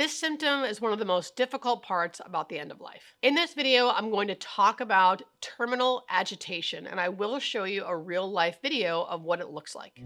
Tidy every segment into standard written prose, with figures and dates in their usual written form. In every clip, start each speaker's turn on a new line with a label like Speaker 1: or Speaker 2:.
Speaker 1: This symptom is one of the most difficult parts about the end of life. In this video, I'm going to talk about terminal agitation, and I will show you a real life video of what it looks like.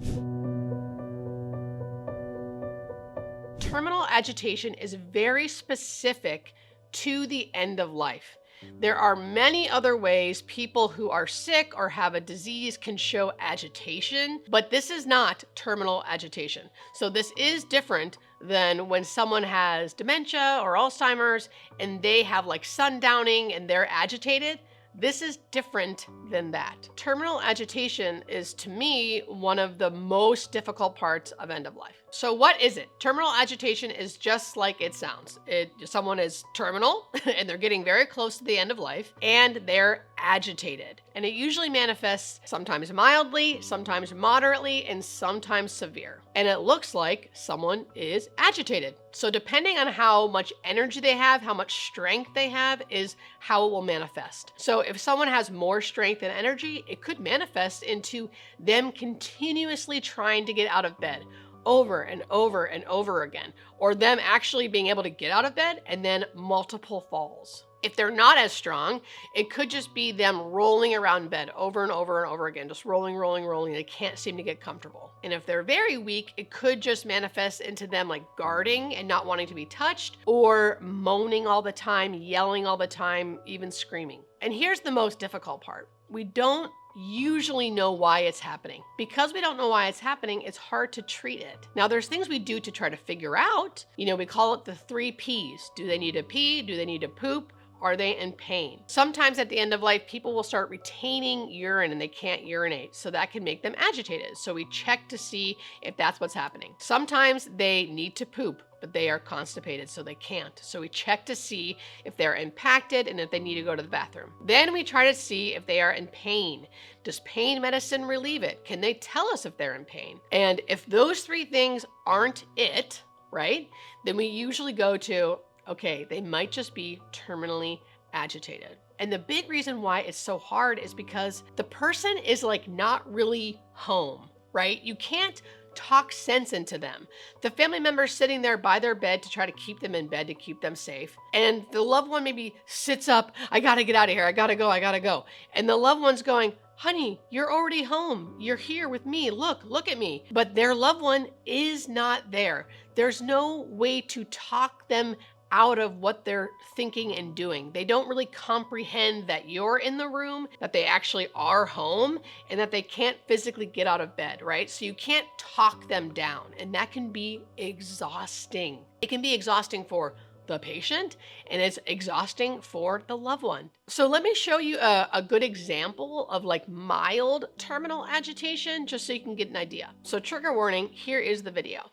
Speaker 1: Terminal agitation is very specific to the end of life. There are many other ways people who are sick or have a disease can show agitation, but this is not terminal agitation. So this is different than when someone has dementia or Alzheimer's and they have like sundowning and they're agitated. This is different than that. Terminal agitation is, to me, one of the most difficult parts of end of life. So what is it? Terminal agitation is just like it sounds. Someone is terminal and they're getting very close to the end of life and they're agitated. And it usually manifests sometimes mildly, sometimes moderately, and sometimes severe. And it looks like someone is agitated. So depending on how much energy they have, how much strength they have, is how it will manifest. So if someone has more strength and energy, it could manifest into them continuously trying to get out of bed over and over and over again, or them actually being able to get out of bed and then multiple falls. If they're not as strong, it could just be them rolling around bed over and over and over again, just rolling. They can't seem to get comfortable. And if they're very weak, it could just manifest into them like guarding and not wanting to be touched, or moaning all the time, yelling all the time, even screaming. And here's the most difficult part. We don't usually know why it's happening. Because we don't know why it's happening, it's hard to treat it. Now, there's things we do to try to figure out. We call it the 3 Ps. Do they need to pee? Do they need to poop? Are they in pain? Sometimes at the end of life, people will start retaining urine and they can't urinate. So that can make them agitated. So we check to see if that's what's happening. Sometimes they need to poop, but they are constipated, so they can't. So we check to see if they're impacted and if they need to go to the bathroom. Then we try to see if they are in pain. Does pain medicine relieve it? Can they tell us if they're in pain? And if those 3 things aren't it, right, then we usually go to, okay, they might just be terminally agitated. And the big reason why it's so hard is because the person is like not really home, right? You can't talk sense into them. The family member's sitting there by their bed to try to keep them in bed, to keep them safe. And the loved one maybe sits up, I gotta get out of here, I gotta go. And the loved one's going, honey, you're already home. You're here with me. Look at me. But their loved one is not there. There's no way to talk them out of what they're thinking and doing. They don't really comprehend that you're in the room, that they actually are home, and that they can't physically get out of bed, right? So you can't talk them down, and that can be exhausting. It can be exhausting for the patient, and it's exhausting for the loved one. So let me show you a good example of like mild terminal agitation, just so you can get an idea. So trigger warning, here is the video.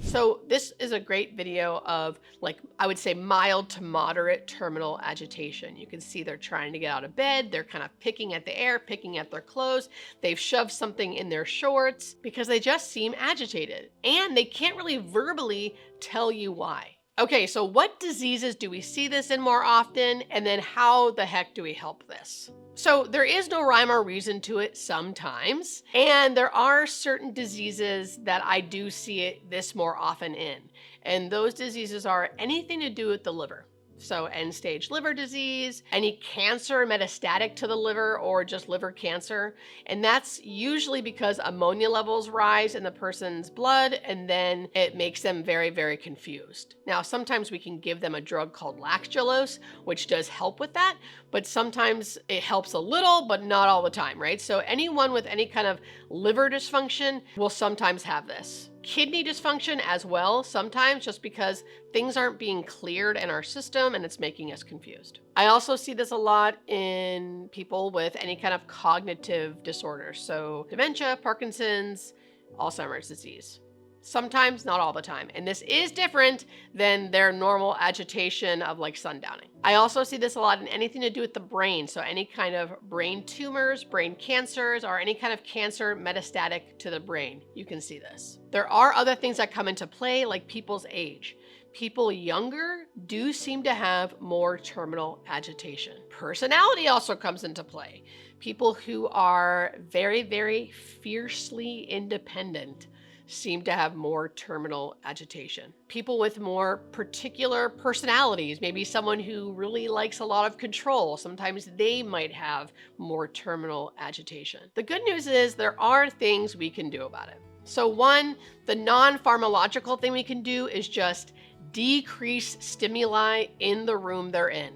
Speaker 1: So this is a great video of, like, I would say mild to moderate terminal agitation. You can see they're trying to get out of bed. They're kind of picking at the air, picking at their clothes. They've shoved something in their shorts because they just seem agitated. And they can't really verbally tell you why. Okay, so what diseases do we see this in more often? And then how the heck do we help this? So there is no rhyme or reason to it sometimes. And there are certain diseases that I do see this more often in. And those diseases are anything to do with the liver. So end-stage liver disease, any cancer metastatic to the liver or just liver cancer. And that's usually because ammonia levels rise in the person's blood, and then it makes them very, very confused. Now, sometimes we can give them a drug called lactulose, which does help with that, but sometimes it helps a little, but not all the time, right? So anyone with any kind of liver dysfunction will sometimes have this. Kidney dysfunction as well, sometimes, just because things aren't being cleared in our system and it's making us confused. I also see this a lot in people with any kind of cognitive disorders. So dementia, Parkinson's, Alzheimer's disease. Sometimes, not all the time. And this is different than their normal agitation of like sundowning. I also see this a lot in anything to do with the brain. So any kind of brain tumors, brain cancers, or any kind of cancer metastatic to the brain, you can see this. There are other things that come into play, like people's age. People younger do seem to have more terminal agitation. Personality also comes into play. People who are very, very fiercely independent seem to have more terminal agitation. People with more particular personalities, maybe someone who really likes a lot of control, sometimes they might have more terminal agitation. The good news is there are things we can do about it. So one, the non-pharmacological thing we can do is just decrease stimuli in the room they're in.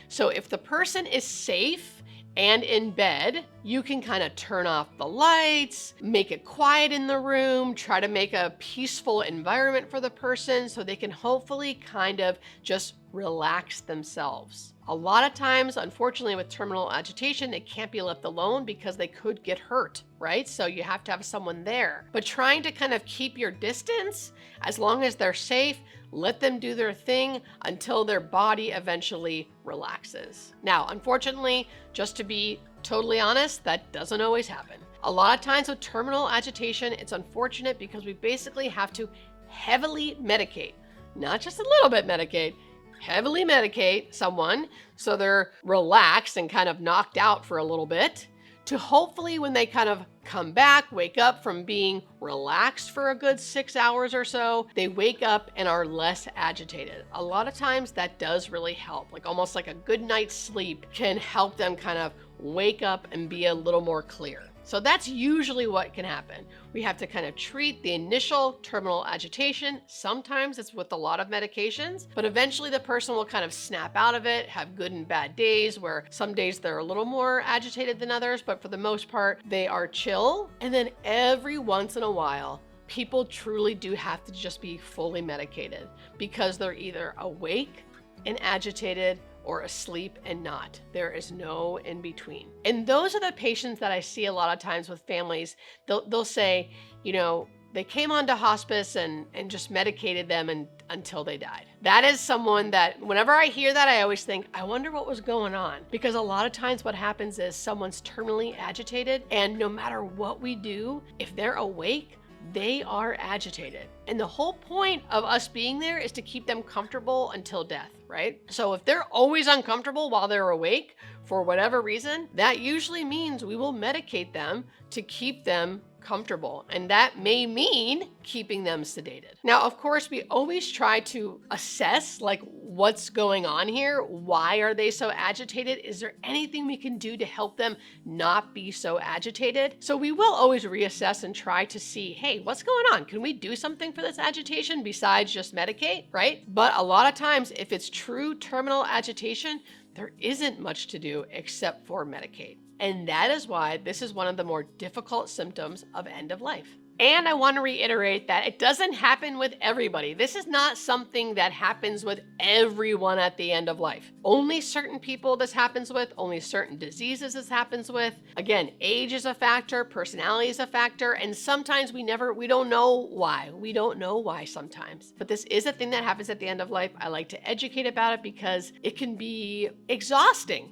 Speaker 1: So if the person is safe and in bed, you can kind of turn off the lights, make it quiet in the room, try to make a peaceful environment for the person so they can hopefully kind of just relax themselves. A lot of times, unfortunately, with terminal agitation, they can't be left alone because they could get hurt, right? So you have to have someone there. But trying to kind of keep your distance, as long as they're safe, let them do their thing until their body eventually relaxes. Now, unfortunately, just to be totally honest, that doesn't always happen. A lot of times with terminal agitation, it's unfortunate because we basically have to heavily medicate, not just a little bit medicate, heavily medicate someone so they're relaxed and kind of knocked out for a little bit, to hopefully when they kind of come back, wake up from being relaxed for a good 6 hours or so, they wake up and are less agitated. A lot of times that does really help, like almost like a good night's sleep can help them kind of wake up and be a little more clear. So that's usually what can happen. We have to kind of treat the initial terminal agitation. Sometimes it's with a lot of medications, but eventually the person will kind of snap out of it, have good and bad days where some days they're a little more agitated than others, but for the most part, they are chill. And then every once in a while, people truly do have to just be fully medicated because they're either awake and agitated or asleep and not. There is no in between. And those are the patients that I see a lot of times with families. They'll say, you know, they came onto hospice and just medicated them until they died. That is someone that whenever I hear that, I always think, I wonder what was going on. Because a lot of times what happens is someone's terminally agitated, and no matter what we do, if they're awake, they are agitated. And the whole point of us being there is to keep them comfortable until death, right? So if they're always uncomfortable while they're awake, for whatever reason, that usually means we will medicate them to keep them comfortable. And that may mean keeping them sedated. Now, of course, we always try to assess like what's going on here. Why are they so agitated? Is there anything we can do to help them not be so agitated? So we will always reassess and try to see, hey, what's going on? Can we do something for this agitation besides just medicate, right? But a lot of times, if it's true terminal agitation, there isn't much to do except for medicate. And that is why this is one of the more difficult symptoms of end of life. And I want to reiterate that it doesn't happen with everybody. This is not something that happens with everyone at the end of life. Only certain people this happens with, only certain diseases this happens with. Again, age is a factor, personality is a factor, and sometimes we don't know why. We don't know why sometimes. But this is a thing that happens at the end of life. I like to educate about it because it can be exhausting,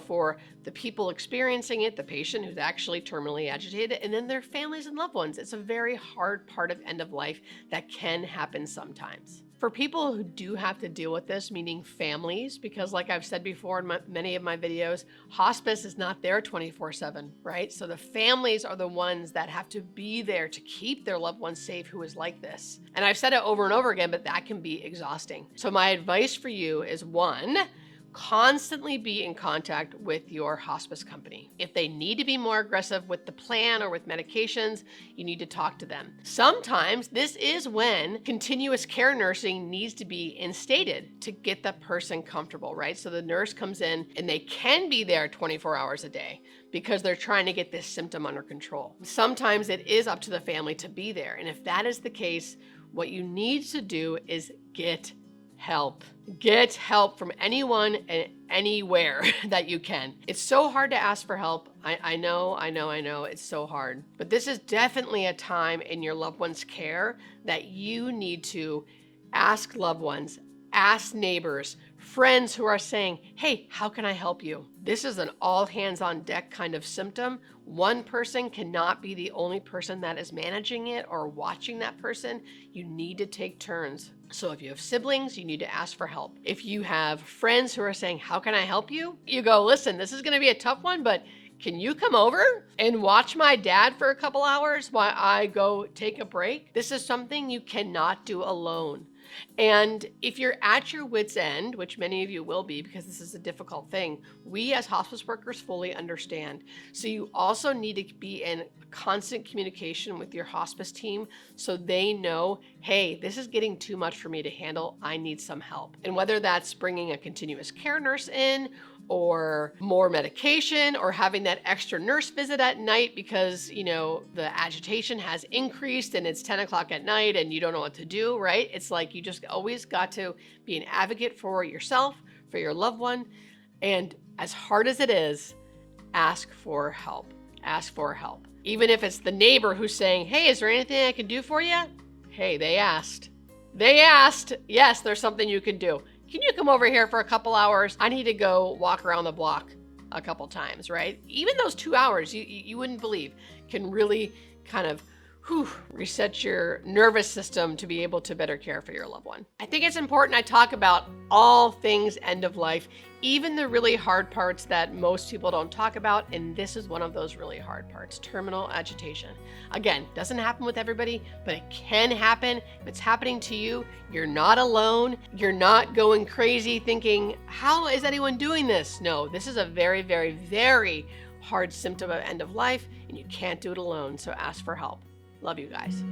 Speaker 1: for the people experiencing it, the patient who's actually terminally agitated, and then their families and loved ones. It's a very hard part of end of life that can happen sometimes. For people who do have to deal with this, meaning families, because like I've said before in many of my videos, hospice is not there 24/7, right? So the families are the ones that have to be there to keep their loved ones safe who is like this. And I've said it over and over again, but that can be exhausting. So my advice for you is one, constantly be in contact with your hospice company. If they need to be more aggressive with the plan or with medications, you need to talk to them. Sometimes this is when continuous care nursing needs to be instated to get the person comfortable, right? So the nurse comes in and they can be there 24 hours a day because they're trying to get this symptom under control. Sometimes it is up to the family to be there. And if that is the case, what you need to do is get help. Get help from anyone and anywhere that you can. It's so hard to ask for help. I know. It's so hard. But this is definitely a time in your loved one's care that you need to ask loved ones, ask neighbors, friends who are saying, hey, how can I help you? This is an all hands on deck kind of symptom. One person cannot be the only person that is managing it or watching that person. You need to take turns. So if you have siblings, you need to ask for help. If you have friends who are saying, how can I help you? You go, listen, this is going to be a tough one, but can you come over and watch my dad for a couple hours while I go take a break? This is something you cannot do alone. And if you're at your wit's end, which many of you will be because this is a difficult thing, we as hospice workers fully understand. So you also need to be in constant communication with your hospice team so they know, hey, this is getting too much for me to handle. I need some help. And whether that's bringing a continuous care nurse in or more medication or having that extra nurse visit at night because, the agitation has increased and it's 10 o'clock at night and you don't know what to do, right? It's like you just always got to be an advocate for yourself, for your loved one. And as hard as it is, ask for help. Ask for help. Even if it's the neighbor who's saying, hey, is there anything I can do for you? Hey, they asked. They asked. Yes, there's something you can do. Can you come over here for a couple hours? I need to go walk around the block a couple times, right? Even those 2 hours, you wouldn't believe, can really kind of reset your nervous system to be able to better care for your loved one. I think it's important I talk about all things end of life, even the really hard parts that most people don't talk about, and this is one of those really hard parts, terminal agitation. Again, doesn't happen with everybody, but it can happen. If it's happening to you, you're not alone. You're not going crazy thinking, how is anyone doing this? No, this is a very, very, very hard symptom of end of life, and you can't do it alone, so ask for help. Love you guys.